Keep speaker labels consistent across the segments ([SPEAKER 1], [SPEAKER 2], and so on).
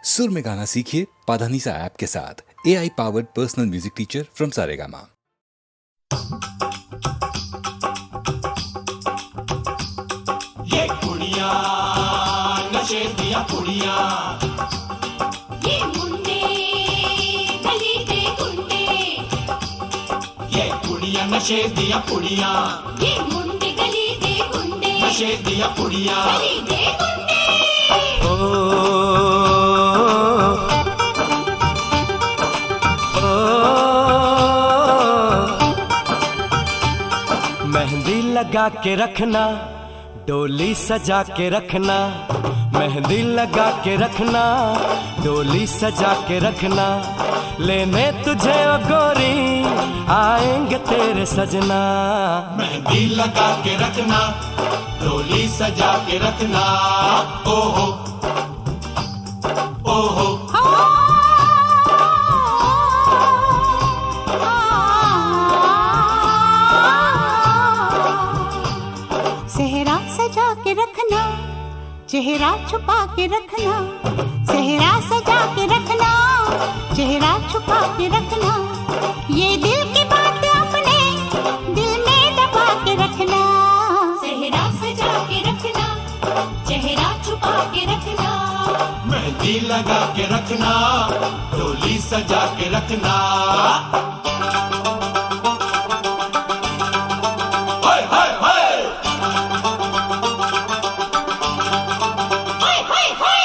[SPEAKER 1] सुर में गाना सीखिए पाधानीसा ऐप के साथ। AI powered personal music teacher from Saregama.
[SPEAKER 2] ये कुड़ियाँ नशे दिया कुड़ियाँ,
[SPEAKER 3] ये मुंडे गली के गुंडे,
[SPEAKER 2] ये कुड़ियाँ नशे दिया कुड़ियाँ,
[SPEAKER 3] ये मुंडे गली के गुंडे,
[SPEAKER 2] नशे दिया कुड़ियाँ।
[SPEAKER 3] गली के गुंडे।
[SPEAKER 4] मेहंदी लगा के रखना, डोली सजा के रखना, मेहंदी लगा के रखना, डोली सजा के रखना, लेने तुझे ओ गोरी आएंगे तेरे सजना।
[SPEAKER 2] मेहंदी लगा के रखना, डोली सजा के रखना, ओहो ओहो।
[SPEAKER 3] सेहरा सजा के रखना, चेहरा छुपा के रखना, सेहरा सजा के रखना, चेहरा छुपा के रखना, ये दिल की बात अपने दिल में दबा के रखना। सेहरा सजा के रखना, चेहरा छुपा के रखना,
[SPEAKER 2] मेहंदी लगा के रखना, डोली सजा के रखना। हाय हाय हाय,
[SPEAKER 3] हाय हाय हाय।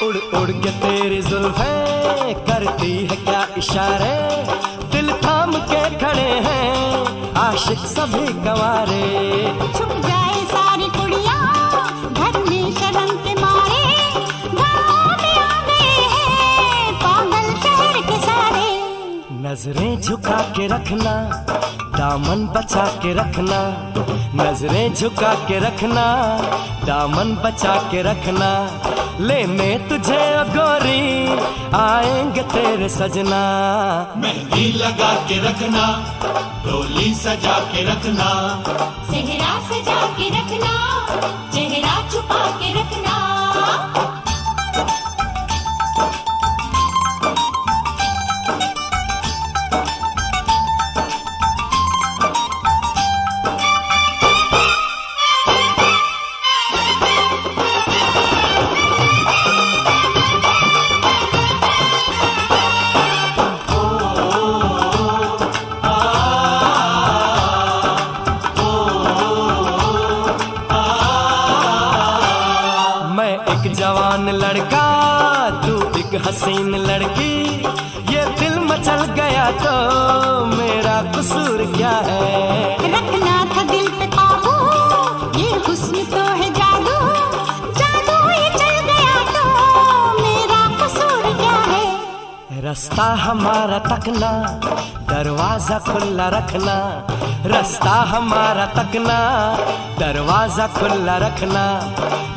[SPEAKER 4] उड़ उड़ के तेरी जुल्फें करती है क्या इशारे, दिल थाम के खड़े हैं आशिक सभी गंवारे।
[SPEAKER 3] छुप जाए सारी कुड़ियाँ घर में शर्म के मारे, गाँव में आ गए हैं पागल शहर के सारे।
[SPEAKER 4] नजरें झुका के रखना, दामन बचा के रखना, नजरें झुका के रखना, दामन बचा के रखना, लेने तुझे ओ गोरी आएंगे तेरे सजना।
[SPEAKER 2] मेहंदी लगा के रखना, डोली सजा के रखना,
[SPEAKER 3] सेहरा सजा के रखना, चेहरा छुपा के रखना।
[SPEAKER 4] मैं एक जवान लड़का, तू एक हसीन लड़की, ये दिल मचल गया तो मेरा कसूर क्या है।
[SPEAKER 3] रखना था दिल पे काबू, ये हुस्न तो है जादू, जादू ये चल गया तो मेरा कसूर क्या है।
[SPEAKER 4] रास्ता हमारा तकना, दरवाजा खुला रखना, रास्ता हमारा तकना, दरवाजा खुला रखना,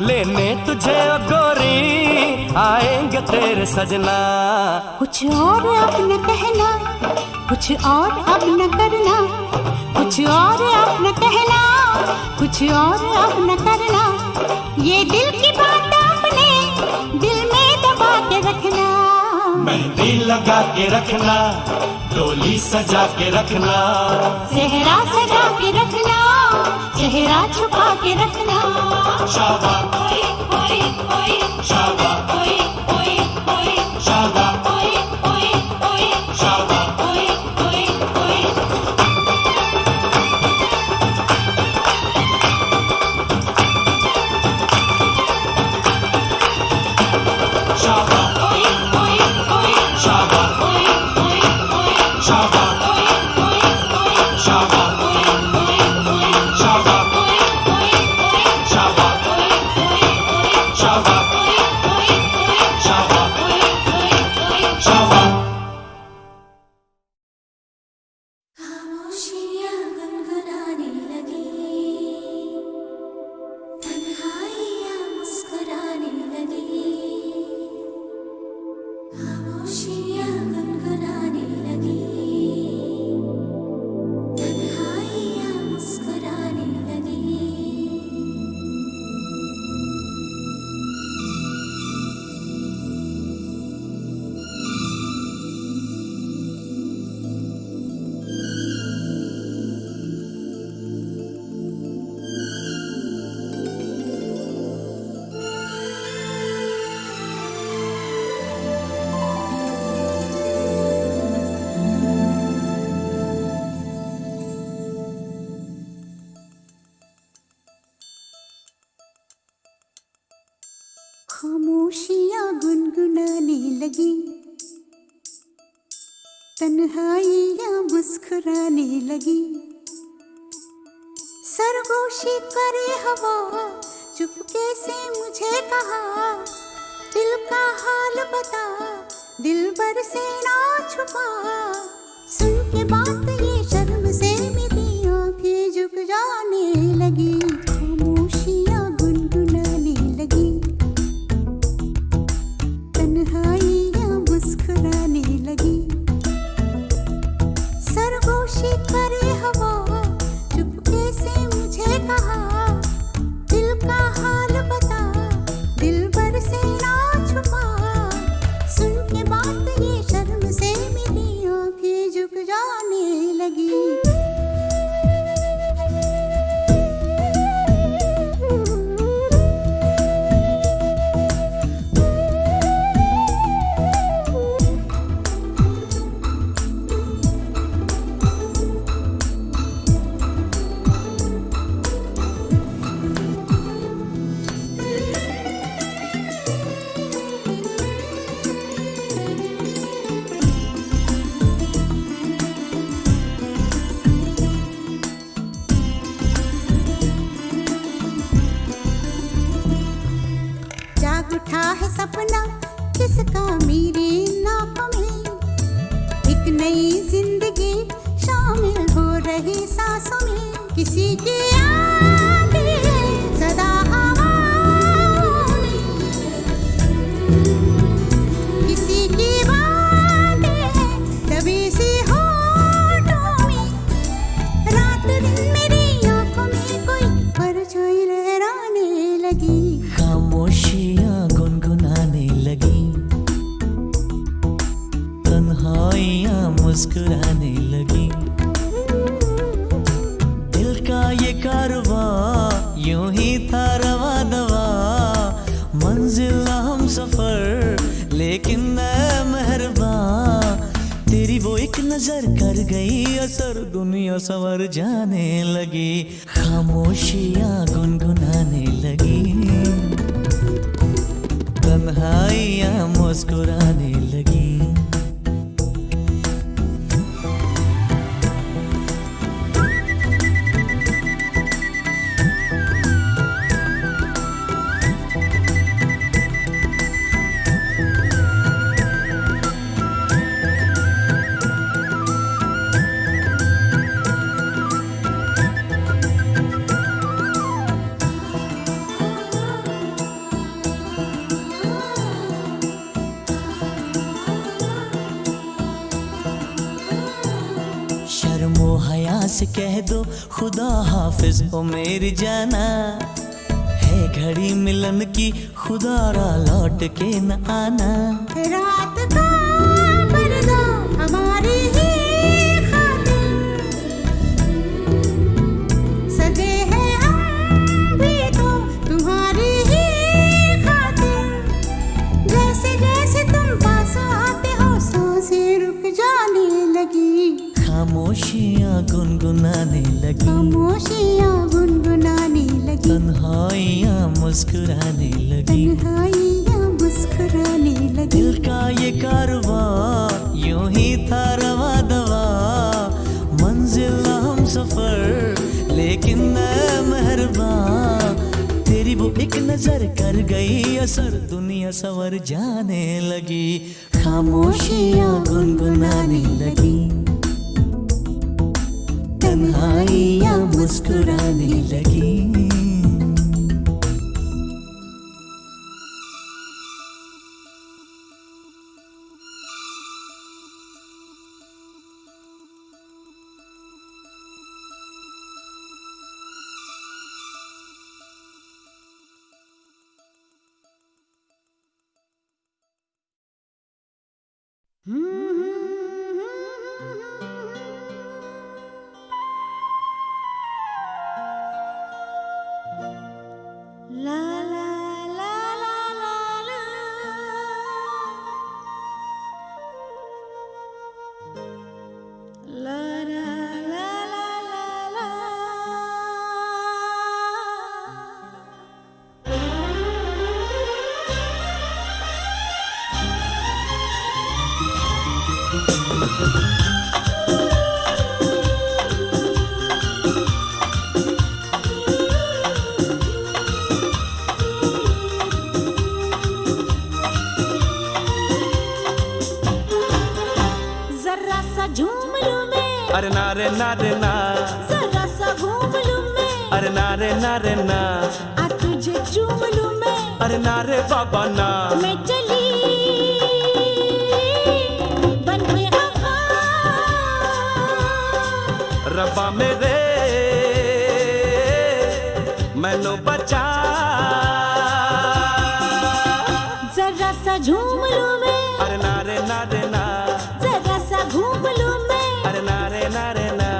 [SPEAKER 4] लेने तुझे ओ गोरी आएंगे तेरे सजना।
[SPEAKER 3] कुछ और अब न कहना, कुछ और अब न करना, कुछ और अब न कहना, कुछ और अब न करना, ये दिल की बात अपने दिल में दबा के रखना।
[SPEAKER 2] मेहंदी लगा के रखना, डोली सजा के रखना,
[SPEAKER 3] सेहरा सजा के रखना, चेहरा छुपा के रखना।
[SPEAKER 2] शाबा
[SPEAKER 3] ओए ओए ओए,
[SPEAKER 2] शाबा
[SPEAKER 3] ओए ओए ओए,
[SPEAKER 2] शाबा
[SPEAKER 3] ओए ओए ओए,
[SPEAKER 2] शाबा।
[SPEAKER 3] ओए ओए ओए।
[SPEAKER 2] शाबा
[SPEAKER 3] ओए ओए ओए,
[SPEAKER 2] शाबा
[SPEAKER 3] ओए ओए ओए,
[SPEAKER 2] शाबा
[SPEAKER 3] ओए ओए ओए,
[SPEAKER 2] शाबा
[SPEAKER 3] ओए ओए ओए,
[SPEAKER 2] शाबा
[SPEAKER 3] ओए ओए ओए,
[SPEAKER 2] शाबा
[SPEAKER 3] ओए ओए ओए,
[SPEAKER 2] शाबा
[SPEAKER 3] ओए ओए खामोशियाँ गुनगुनाने लगी, तन्हाइयाँ मुस्कुराने लगी। सरगोशी करे हवा, चुपके से मुझे कहा, दिल का हाल बता, दिल भर से ना छुपा। सुन के बात ये शर्म से मेरी आंखें झुक जाने लगी, खामोशियाँ गुनगुनाने लगी, तन्हाइयाँ मुस्कुराने लगी। सरगोशी करे हवा, चुपके से मुझे कहा, दिल का हाल बता, दिल भर से ना छुपा। सुन के बात ये शर्म से मेरी आंखें झुक जाने लगी। जाग उठा है सपना किसका मेरे नाकों में, एक नई जिंदगी शामिल हो रही सांसों में। किसी की आगे सदा हवाओं में, किसी की बातें दबी सी होठों में। रात दिन मेरी आंखों में कोई परछाई लहराने लगी,
[SPEAKER 4] खामोशियाँ गुनगुनाने लगी, तन्हाइयाँ मुस्कुराने लगी। दिल का ये कारवां यूं ही था रवा दवा, मंजिल हम सफर लेकिन मैं मेहरबान। तेरी वो एक नजर कर गई असर, दुनिया संवर जाने लगी, खामोशियाँ गुनगुनाने लगी, तन्हाइयाँ मुस्कुराने लगी। शर्मो हया से कह दो खुदा हाफिज हो मेरी जाना, है घड़ी मिलन की खुदा रा लौट के न आना।
[SPEAKER 3] रात का पर्दा हमारी ही खातिर, सजे हैं हम भी तो तुम्हारी ही खातिर। जैसे जैसे तुम पास आते हो सांसें रुक जाने लगी,
[SPEAKER 4] खामोशियाँ गुनगुनाने लगी,
[SPEAKER 3] खामोशियाँ गुनगुनाने लगी,
[SPEAKER 4] तन्हाइयाँ मुस्कुराने लगी।
[SPEAKER 3] तन्हाइयाँ मुस्कुराने लगी।
[SPEAKER 4] दिल का ये कारवां यूं ही था रवा दवा, मंजिल हम सफर लेकिन मैं मेहरबान। तेरी वो एक नजर कर गई असर, दुनिया संवर जाने लगी, खामोशियाँ गुनगुनाने लगी, तन्हाइयाँ मुस्कुराने लगी।
[SPEAKER 3] La la la la la la. La la la la la la. जरा सा झूम लूं मैं,
[SPEAKER 4] अरे नारे नारे ना,
[SPEAKER 3] जरा सा घूम लूं मैं,
[SPEAKER 4] अरे नारे नारे ना,
[SPEAKER 3] आ तुझे चूम लूं मैं,
[SPEAKER 4] अरे नारे बाबा ना,
[SPEAKER 3] मैं चली बन के वफा,
[SPEAKER 4] रब्बा मेरे मैनू बचा।
[SPEAKER 3] जरा सा झूम लूं मैं,
[SPEAKER 4] अरे नारे नारे ना,
[SPEAKER 3] जरा सा घूम लूं मैं,
[SPEAKER 4] अरे नारे नारे ना,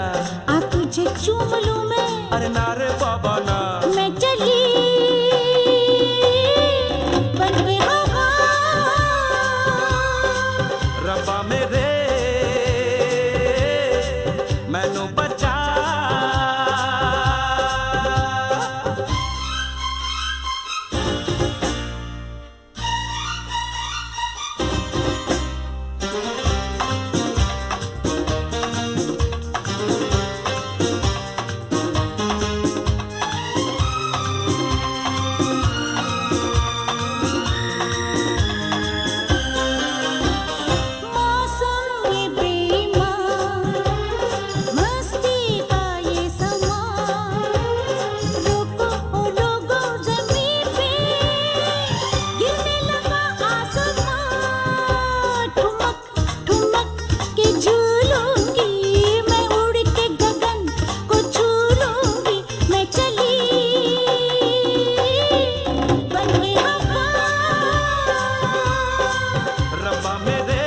[SPEAKER 3] आ तुझे चूम लूं मैं,
[SPEAKER 4] अरे नारे बाबा ना,
[SPEAKER 3] मैं चली बन के वफा,
[SPEAKER 4] रब्बा मेरे मैनू बचा।
[SPEAKER 3] मौसम ये बेईमान, मस्ती का ये समा, रोको ओ लोगो ज़मीन पे, गिरने लगा आसमां, ठुमक ठुमक के झूलूंगी, मैं उड़ के गगन को छू लूंगी, मैं चली बन के वफा,
[SPEAKER 4] रब्बा मेरे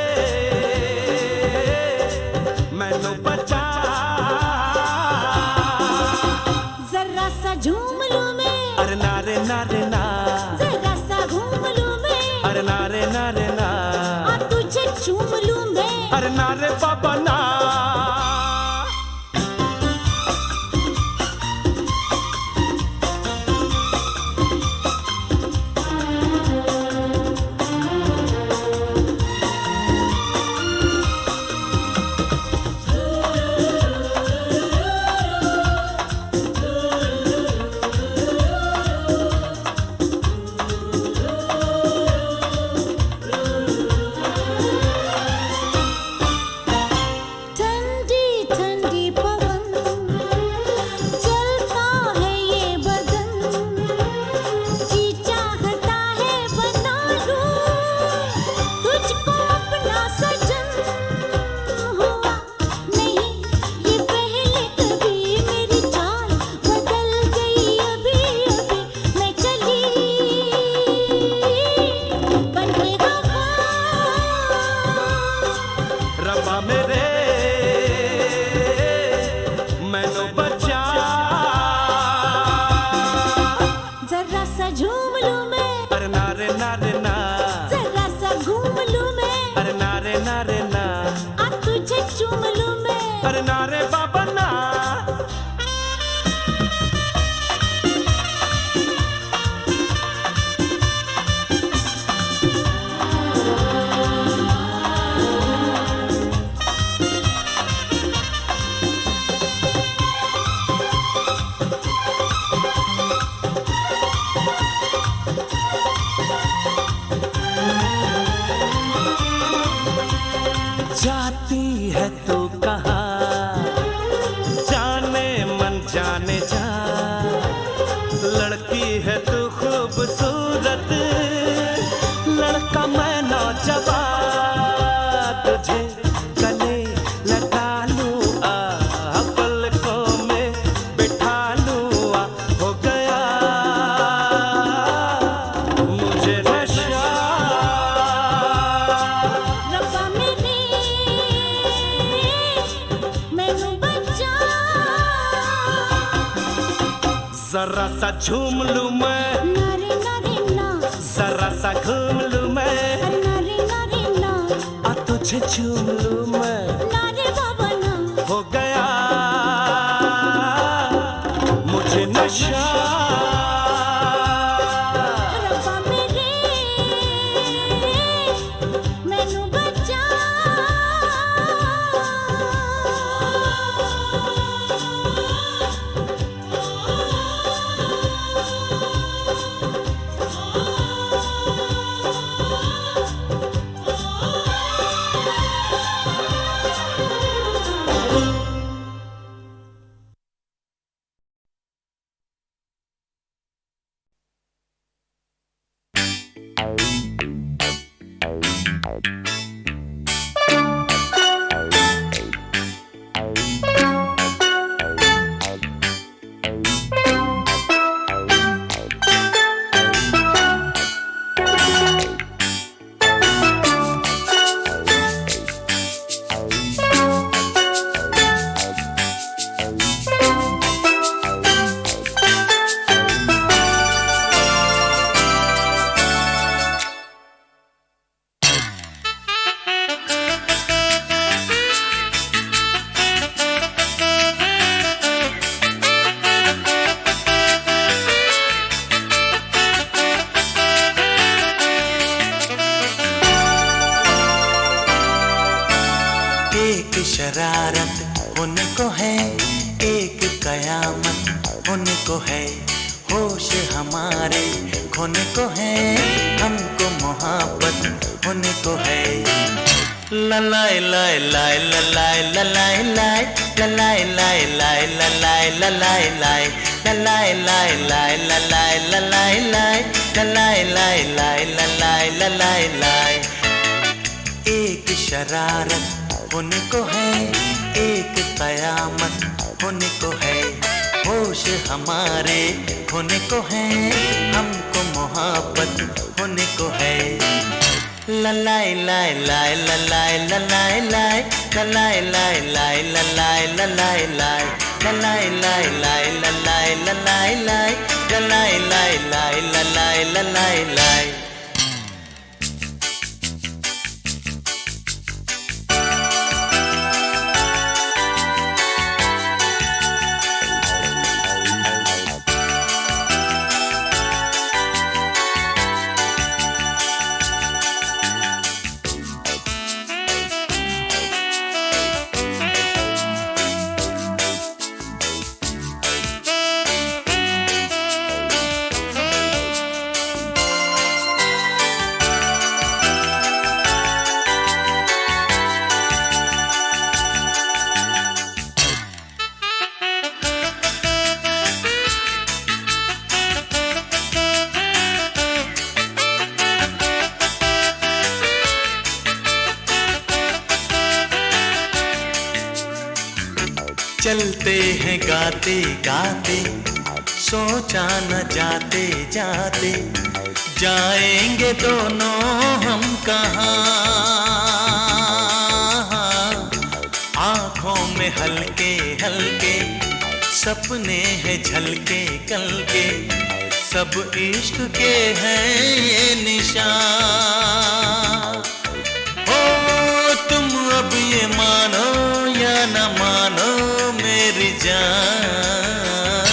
[SPEAKER 4] मैनू बचा।
[SPEAKER 3] जरा सा झूम लूं मैं,
[SPEAKER 4] अरे नारे नारे ना,
[SPEAKER 3] जरा सा घूम लूं मैं,
[SPEAKER 4] अरे नारे नारे ना,
[SPEAKER 3] आ तुझे चूम लूं मैं,
[SPEAKER 4] अरे नारे बाबा ना।
[SPEAKER 3] ठंडी ठंडी पवन, चलता है ये बदन, जी चाहता है बना लूं तुझको अपना सजन, हुआ नहीं ये पहले कभी, मेरी चाल बदल गई अभी अभी, मैं चली बन के वफा,
[SPEAKER 4] रब्बा मेरे मैनू बचा।
[SPEAKER 3] जरा सा झूम लूं मैं,
[SPEAKER 4] अरे नारे नारे ना,
[SPEAKER 3] जरा सा घूम लूं मैं,
[SPEAKER 4] अरे नारे नारे ना,
[SPEAKER 3] आ तुझे चूम लूं मैं,
[SPEAKER 4] अरे नारे बाबा ना। जाती है तू कहाँ, जाने मन जाने जा, लड़की है तू खूबसूरत, लड़का मैं नौजवान, तुझे गले लगा लूं आ, पलकों में बिठा लूं आ, हो गया मुझे नशा।
[SPEAKER 3] रब्बा मेरे मैनू बचा,
[SPEAKER 4] जरा सा झूम लूं मैं,
[SPEAKER 3] नारे नारे ना,
[SPEAKER 4] जरा सा घूम लूं मैं,
[SPEAKER 3] अरे नारे नारे ना,
[SPEAKER 4] आ तुझे चूम लूं मैं,
[SPEAKER 3] नारे बाबा ना,
[SPEAKER 4] हो गया मुझे नशा।
[SPEAKER 3] रब्बा मेरे मैनू बचा,
[SPEAKER 5] एक शरारत होने को है, एक कयामत होने को है, होश हमारे खोने को है, हमको मोहब्बत होने को है। ललाई लाई लाई ललाई ललाई लाई ललाई लाई लाई ललाई ललाई लाई ललाई लाई लाई ललाई ललाई लाई ललाई लाई लाई ललाई ललाई लाई। एक शरारत होने को है, एक कयामत होने को है, होश हमारे खोने को है, हमको मोहब्बत होने को है। ललाई लाई लाई ललाई ललाई लाई ललाई लाई लाई ललाई ललाई लाई ललाई लाई लाई ललाई ललाई लाई ललाई लाई लाई ललाई ललाई लाई। चलते हैं गाते गाते, सोचा न जाते जाते, जाएंगे दोनों हम कहाँ। आँखों में हल्के हल्के सपने हैं झलके कल के, सब इश्क के हैं ये निशान। हो तुम अब ये मानो या न मानो मेरी जान।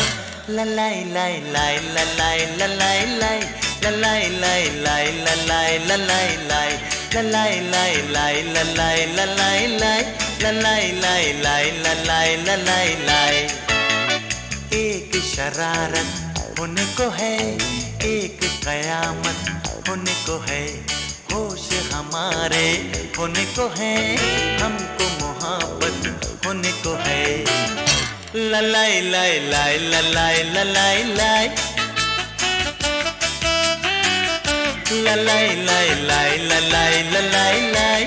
[SPEAKER 5] ललाई लाई लाई ललाई ललाई लाई ललाई लाई लाई ललाई ललाई लाई ललाई लाई लाई ललाई ललाई लाई ललाई लाई लाई ललाई ललाई लाई। एक शरारत होने को है, एक कयामत होने को है, होश हमारे होने को है, हमको मोहब्बत होने को है। ललाई लाई लाई ललाई ललाई लाई ललाई लाई लाई ललाई ललाई लाई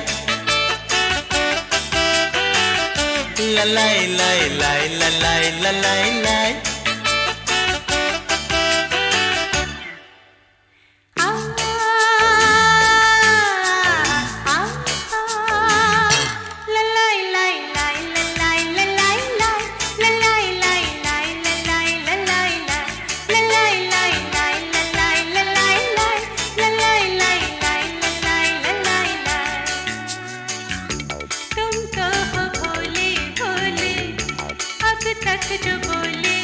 [SPEAKER 5] ललाई लाई लाई ललाई ललाई लाई।
[SPEAKER 3] तक जो बोले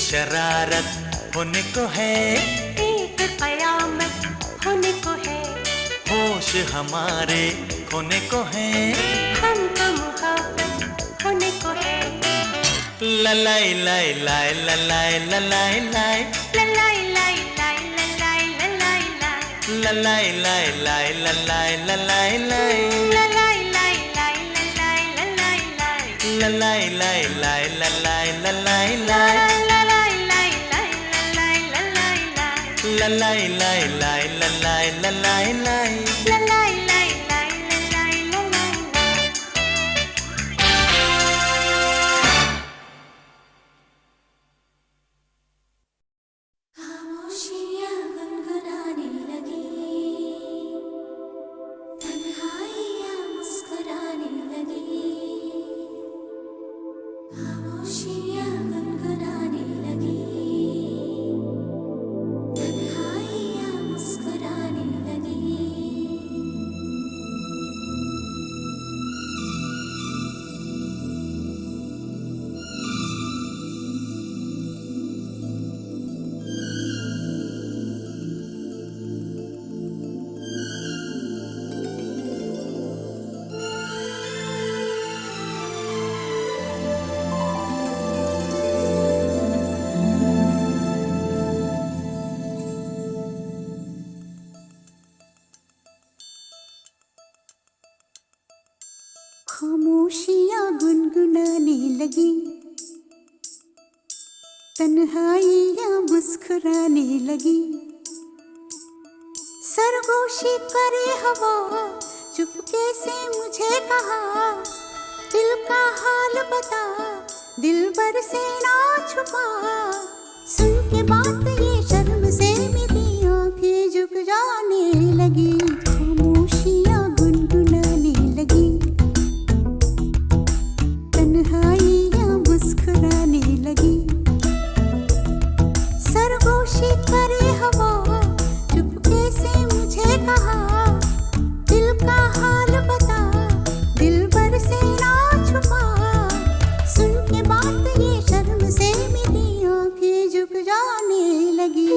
[SPEAKER 5] शरारत होने को है,
[SPEAKER 3] एक कयामत होने को है,
[SPEAKER 5] होश हमारे खोने को है,
[SPEAKER 3] हमको मुहब्बत होने को है।
[SPEAKER 5] ललाई लाई लाई ललाई ललाई लाई
[SPEAKER 3] ललाई लाई लाई ललाई ललाई लाई
[SPEAKER 5] ललाई लाई लाई ललाई ललाई लाई
[SPEAKER 3] ललाई लाई लाई ललाई ललाई लाई
[SPEAKER 5] ललाई लाई लाई ललाई ललाई लाई
[SPEAKER 3] ललाई लाई लाई ललाई ललाई लाई
[SPEAKER 5] ललाई लाई लाई ललाई ललाई लाई
[SPEAKER 3] ललाई लाई लाई ललाई ललाई लाई।
[SPEAKER 6] खामोशियाँ गुनगुनाने लगी, तन्हाइयाँ मुस्कुराने लगी। खामोशियाँ गुनगुनाने लगी, तन्हाइयाँ मुस्कुराने लगी।
[SPEAKER 3] खामोशियाँ गुनगुनाने लगी, तन्हाइयाँ मुस्कुराने लगी। सरगोशी करे हवा, चुपके से मुझे कहा, दिल का हाल बता, दिलबर से ना छुपा। सुन के बात ये शर्म से मेरी आंखें झुक जाने लगी। खामोशियाँ गुनगुनाने लगी, तन्हाइयाँ मुस्कुराने लगी। सरगोशी करे हवा, चुपके से मुझे कहा, दिल का हाल बता, दिलबर से ना छुपा। सुन के बात ये शर्म से मेरी आंखें झुक जाने लगी।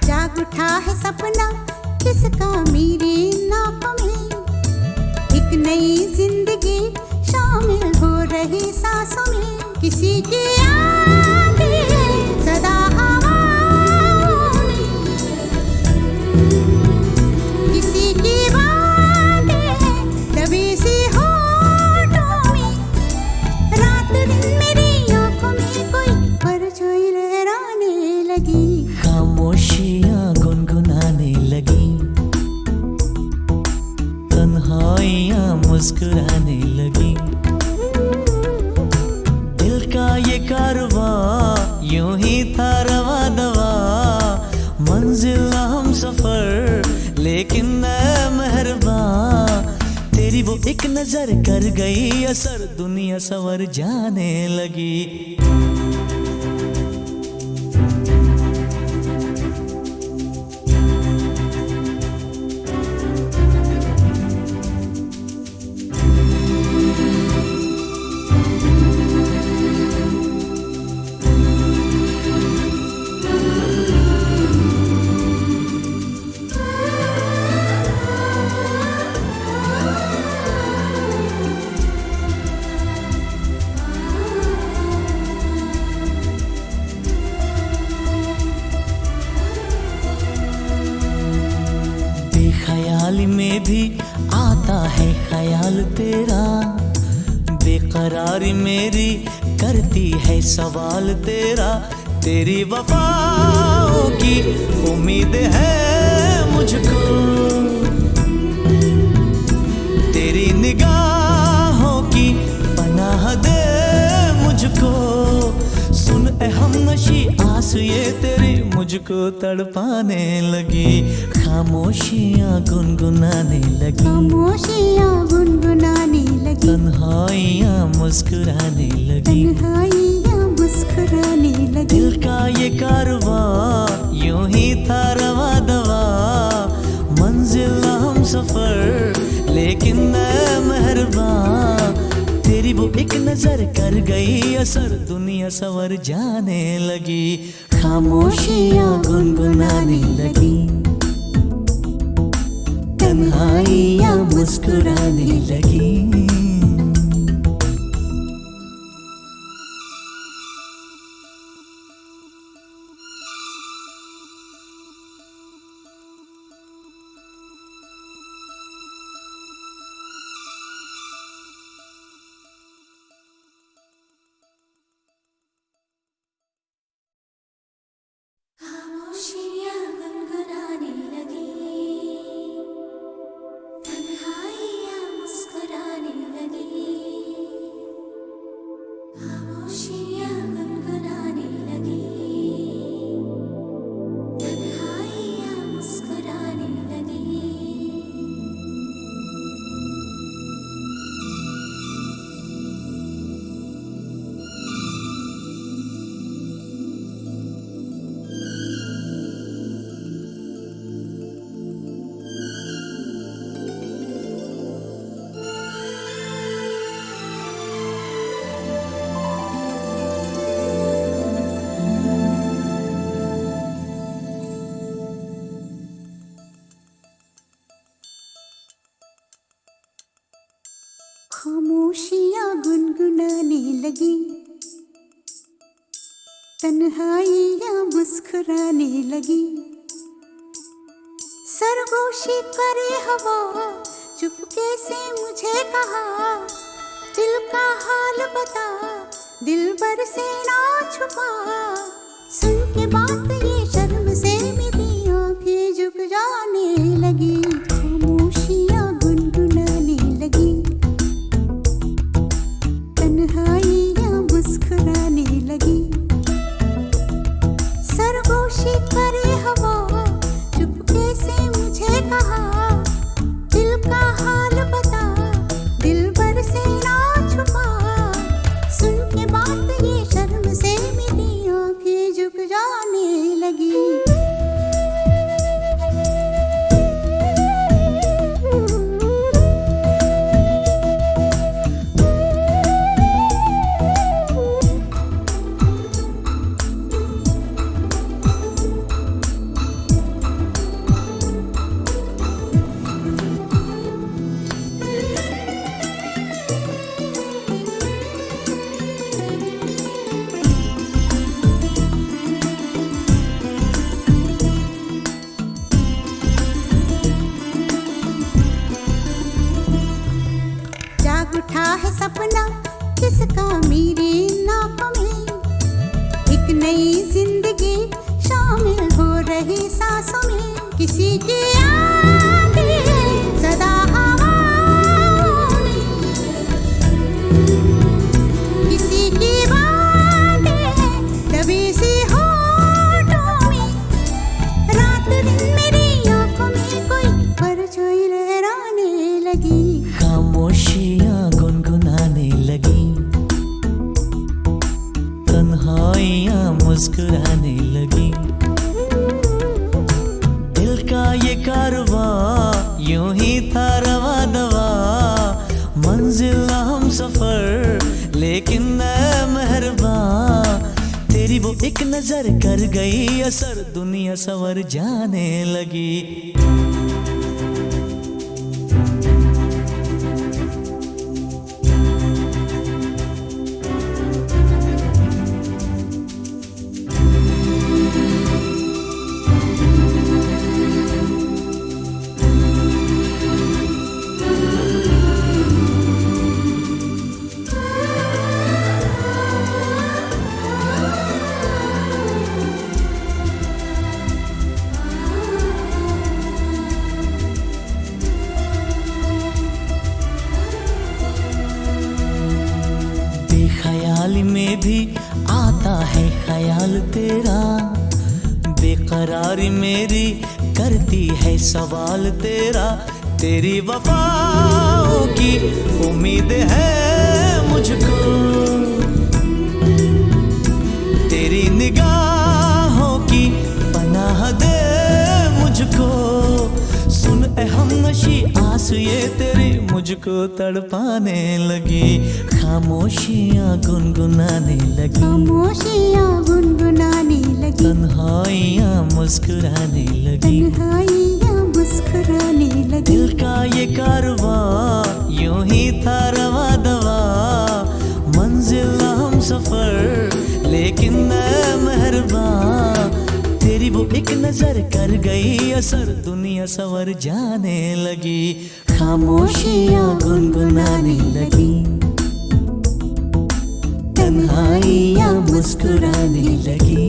[SPEAKER 3] जाग उठा है सपना किसका मेरे नाप में, एक नई जिंदगी शामिल हो रही सांसों में। किसी की आगे सदा हवाओं में, किसी की बातें दबी सी होठों में। रात दिन मेरी आंखों में कोई परछाई लहराने लगी।
[SPEAKER 4] खामोशियाँ गुनगुनाने लगी, तन्हाइयाँ मुस्कुराने लगी। दिल का ये कारवां यूं ही था रवा दवा, मंजिल हम सफर लेकिन मैं मेहरबान। तेरी वो एक नजर कर गई असर, दुनिया संवर जाने लगी। बेख्याली में भी आता है ख्याल तेरा, बेकरारी मेरी करती है सवाल तेरा। तेरी वफाओं की उम्मीद है मुझको, तेरी निगाह को सुन ए हमनशी आस ये तेरी मुझको तड़पाने लगी, खामोशियाँ गुनगुनाने लगी,
[SPEAKER 3] खामोशियाँ गुनगुनाने लगी,
[SPEAKER 4] तन्हाइयाँ मुस्कुराने लगी,
[SPEAKER 3] तन्हाइयाँ मुस्कुराने लगी।
[SPEAKER 4] दिल का ये कारवां यूं ही था रवा दवा, मंजिल हम सफर लेकिन मैं मेहरबान, तेरी वो एक नजर कर गई असर, दुनिया सवर जाने लगी, खामोशियाँ गुनगुनाने लगी, तन्हाइयाँ मुस्कुराने लगी।
[SPEAKER 6] खामोशियाँ गुनगुनाने लगी, तन्हाइयाँ मुस्कुराने लगी, खामोशियाँ गुनगुनाने लगी, तन्हाइयाँ मुस्कुराने लगी।
[SPEAKER 3] खामोशियाँ गुनगुनाने लगी, तन्हाइयाँ मुस्कुराने लगी, सरगोशी करे हवा चुपके से मुझे कहा, दिल का हाल बता दिल भर से ना छुपा, सुन के बात ये शर्म से मेरी आंखें झुक जाने लगी, खामोशियाँ गुनगुनाने लगी, तन्हाइयाँ मुस्कुराने लगी, सरगोशी करे हवा चुपके से मुझे कहा, दिल का हाल बता दिल भर से ना छुपा, सुन के बात ये शर्म से मेरी आंखें झुक जाने लगी। जाग उठा है सपना किसका मेरी नाकों में, एक नई जिंदगी शामिल हो रही सांसों में, किसी की यादें सदा हवाओं में, किसी की बातें दबी सी होठों में, रात दिन मेरी आंखों में कोई परछाई लहराने लगी,
[SPEAKER 4] खामोशियाँ गुनगुनाने लगी, तन्हाइयाँ मुस्कुराने लगी, दिल का ये कारवां यूं ही था रवा दवा, मंजिल हम सफर लेकिन मैं मेहरबान, तेरी वो एक नजर कर गई असर, दुनिया सवर जाने लगी। बेकरारी मेरी करती है सवाल तेरा, तेरी वफाओं की उम्मीद है मुझको, तेरी निगाहों की पनाह दे मुझको। सुन ए हमनशी आस ये तेरी मुझको तड़पाने लगी, खामोशियाँ गुनगुनाने लगी,
[SPEAKER 3] खामोशियाँ गुनगुनाने लगी,
[SPEAKER 4] तन्हाइयाँ मुस्कुराने लगी,
[SPEAKER 3] तन्हाइयाँ मुस्कुराने लगी।
[SPEAKER 4] दिल का ये कारवां यूं ही था रवा दवा, मंजिल हम सफर लेकिन मैं मेहरबान, तेरी वो एक नजर कर गई असर, दुनिया सवर जाने लगी, खामोशियाँ गुनगुनाने लगी, तन्हाइयाँ मुस्कुराने लगी।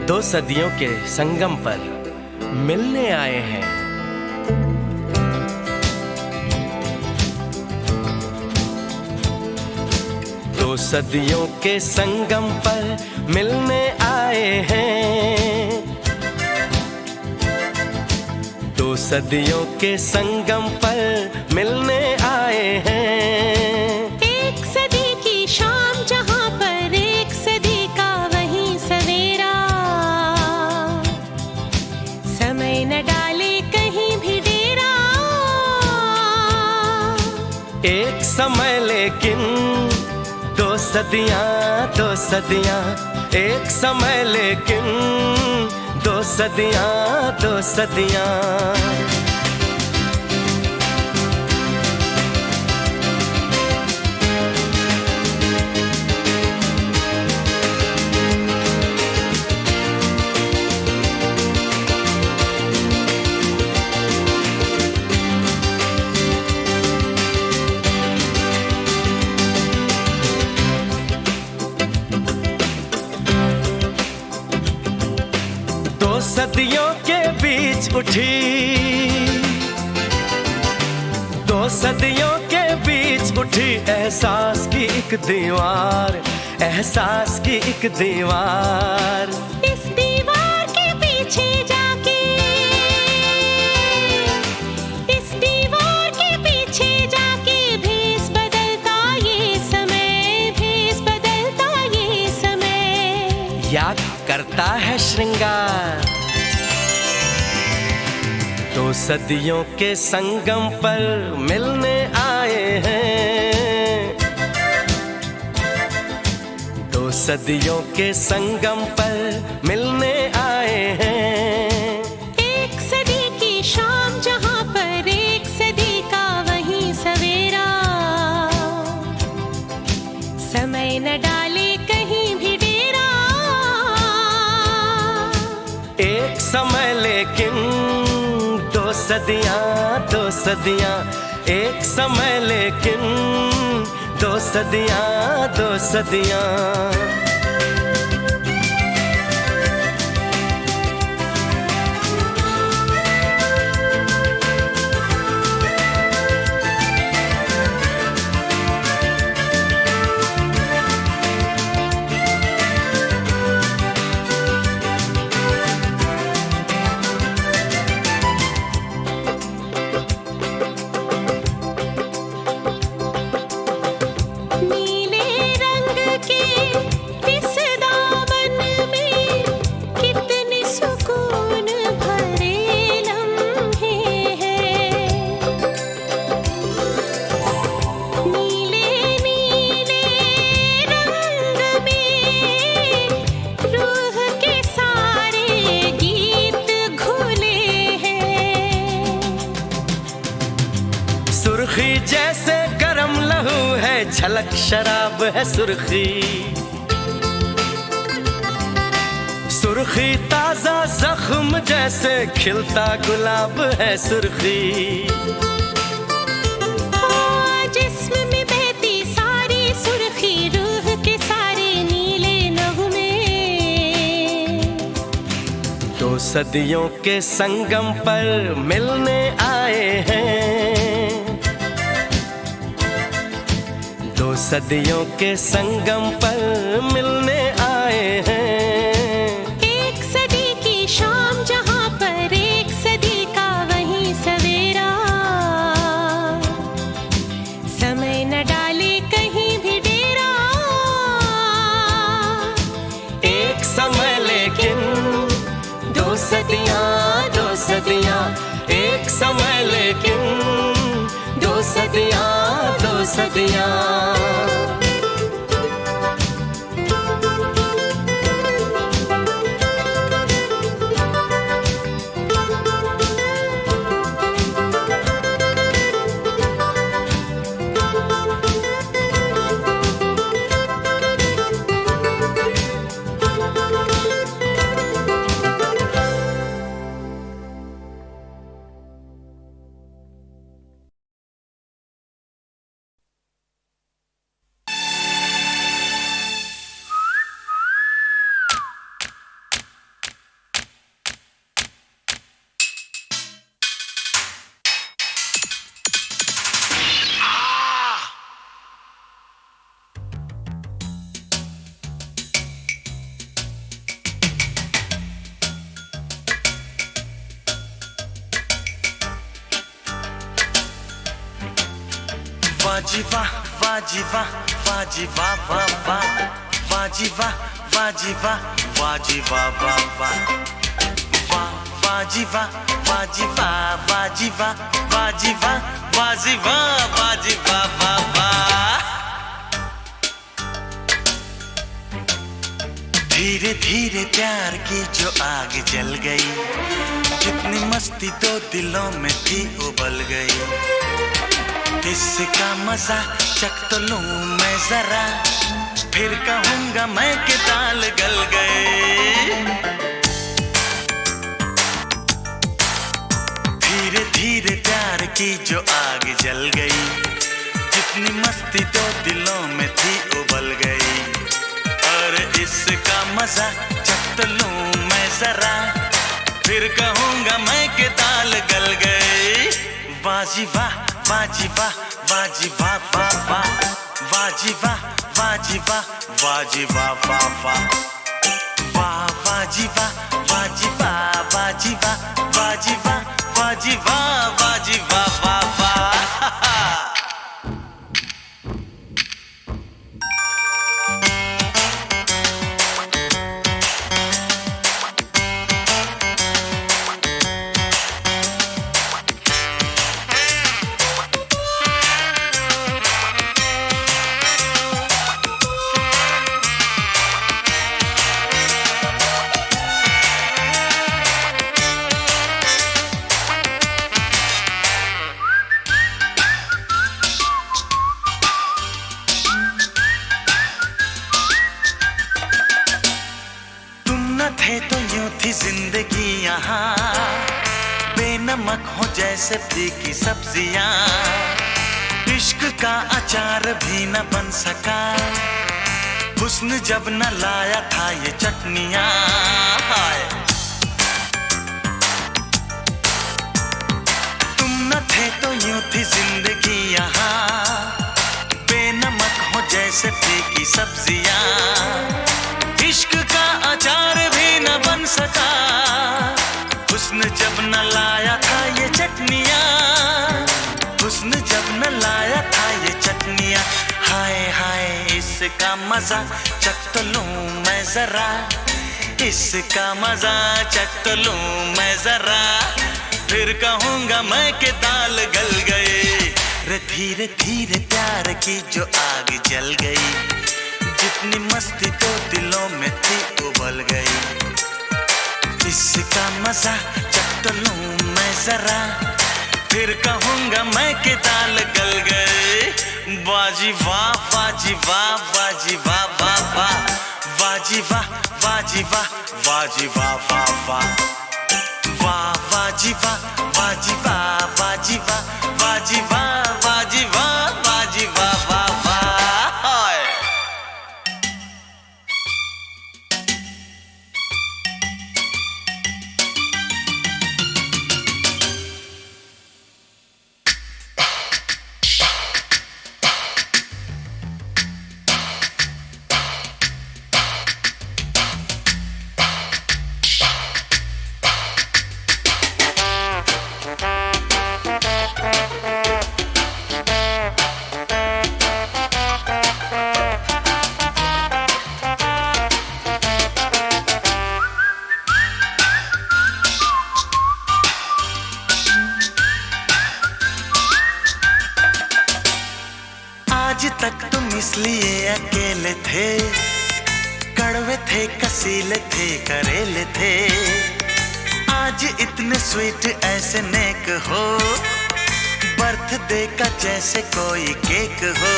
[SPEAKER 4] दो सदियों के संगम पर मिलने आए हैं, दो सदियों के संगम पर मिलने आए हैं, दो सदियों के संगम पर मिलने आए हैं।
[SPEAKER 7] एक सदी की शाम जहां पर एक सदी का वही सवेरा, समय न डाले कहीं भी डेरा,
[SPEAKER 4] एक समय लेकिन दो सदियां, दो सदियां, एक समय लेकिन दो सदियां, दो सदियां। सदियों के बीच उठी, दो सदियों के बीच उठी एहसास की एक दीवार, एहसास की एक दीवार।
[SPEAKER 7] इस दीवार के पीछे जाके, इस दीवार के पीछे जाके भेस बदलता ये समय, भेस बदलता ये समय,
[SPEAKER 4] याद करता है श्रृंगार। दो सदियों के संगम पर मिलने आए हैं, दो सदियों के संगम पर मिलने आए हैं।
[SPEAKER 7] एक सदी की शाम जहां पर एक सदी का वही सवेरा, समय न डाले कहीं भी डेरा,
[SPEAKER 4] एक समय लेकिन दो सदियां, दो सदियां, एक समय लेकिन दो सदियां, दो सदियां। तक शराब है सुर्खी, सुर्खी ताजा जख्म जैसे खिलता गुलाब है सुर्खी।
[SPEAKER 7] जिस्म में बहती सारी सुर्खी, रूह के सारे नीले नगमे।
[SPEAKER 4] दो सदियों के संगम पर मिलने आए हैं, दो सदियों के संगम पर मिलने आए हैं।
[SPEAKER 7] एक सदी की शाम जहां पर एक सदी का वही सवेरा, समय न डाले कहीं भी डेरा।
[SPEAKER 4] एक समय लेकिन दो सदियां, दो सदियां, एक समय लेकिन दो सदियां, दो सदियां।
[SPEAKER 5] वाजी वाह, वाजी वाह, वाजी वाह वाह वाह, वाजी वाह, वाजी वाह, वाजी वाह वाह वाह, वाह वाजी वाह, वाजी वाह, वाजी वाह, वाजी वाह, वाजी वाह, वाजी वाह वाह वाह। धीरे धीरे प्यार की जो आग जल गई, जितनी मस्ती दो दिलों में थी उबल गई। इसका मजा चख तो लूं मैं जरा, फिर कहूंगा मैं कि दाल गल गए। धीरे धीरे प्यार की जो आग जल गई, जितनी मस्ती दो दिलों में थी उबल गई। और इसका मजा चख तो लूं मैं जरा, फिर कहूंगा मैं कि दाल गल गई। वाजी वाह, वाजी वाह, वाजी वाह वाह वाह, वाजी वाह, वाजी वाह, वाजी वाह वाह वाह, वाह वाजी वाह, वाजी वाह, वाजी वाह, वाजी वाह, वाजी वाह, वाजी वाह वाह वाह। थे तो यूं थी जिंदगी यहाँ, बेनमक हो जैसे फीकी सब्जियाँ। इश्क का अचार भी न बन सका, हुस्न जब न लाया था ये चटनियाँ। तुम न थे तो यूं थी जिंदगी यहाँ, बेनमक हो जैसे फीकी सब्जियाँ। इश्क का अचार भी न बन सका, हुस्न जब न लाया था ये चटनियाँ, हुस्न जब न लाया था ये चटनियाँ। हाय हाय इसका मजा चख तो लूं मैं जरा, इसका मजा चख तो लूं मैं जरा, फिर कहूँगा मैं कि दाल गल गए। रे धीरे धीरे प्यार की जो आग जल गई, जितनी मस्ती तो दिलों में थी उबल गई। इसका मजा चख तो लूं मैं जरा, फिर कहूंगा मैं कि दाल गल गए। बाजी वाह बाजी वाह बाजी वाह वाह वाह, बाजी वाह बाजी वाह बाजी वाह वाह वाह, वाह बाजी वाह बाजी वाह बाजी वाह बाजी वाह बाजी वाह बाजी वाह वाह वाह। हाय आज तक तुम इसलिए अकेले थे, कड़वे थे कसीले थे करेले थे। आज इतने स्वीट ऐसे नेक हो, बर्थडे का जैसे कोई केक हो।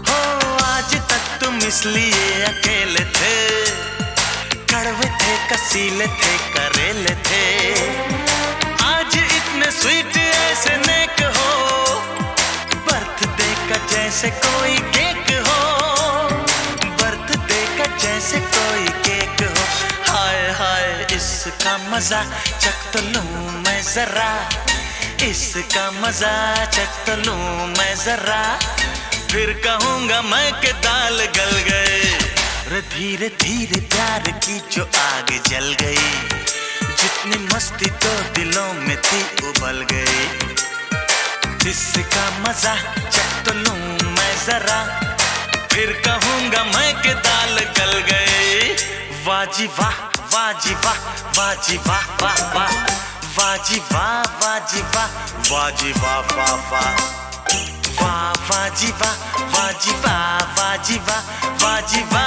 [SPEAKER 5] हो आज तक तुम इसलिए अकेले थे, कड़वे थे कसीले थे करेले थे। आज इतने स्वीट ऐसे नेक हो, बर्थडे का जैसे कोई केक हो, बर्थडे का जैसे कोई केक हो। हाय हाय इसका मजा चख तो लूं मैं जरा, इसका मजा चख तो लूं मैं जरा। फिर कहूंगा मैं कि दाल गल गए। रे धीरे धीरे प्यार की जो आग जल गई, जितनी मस्ती तो दिलों में थी उबल गई। इसका मजा चख तो लूं मैं जरा, फिर कहूंगा मैं कि दाल गल गए। वाजी वाह वाजी वाह वाजी वाह वाह वाह, वाजी वाह वाजी वाह वाजी वाह वाह वाह, वाह वाजी वाह वाजी वाह वाजी वाह वाजी वाह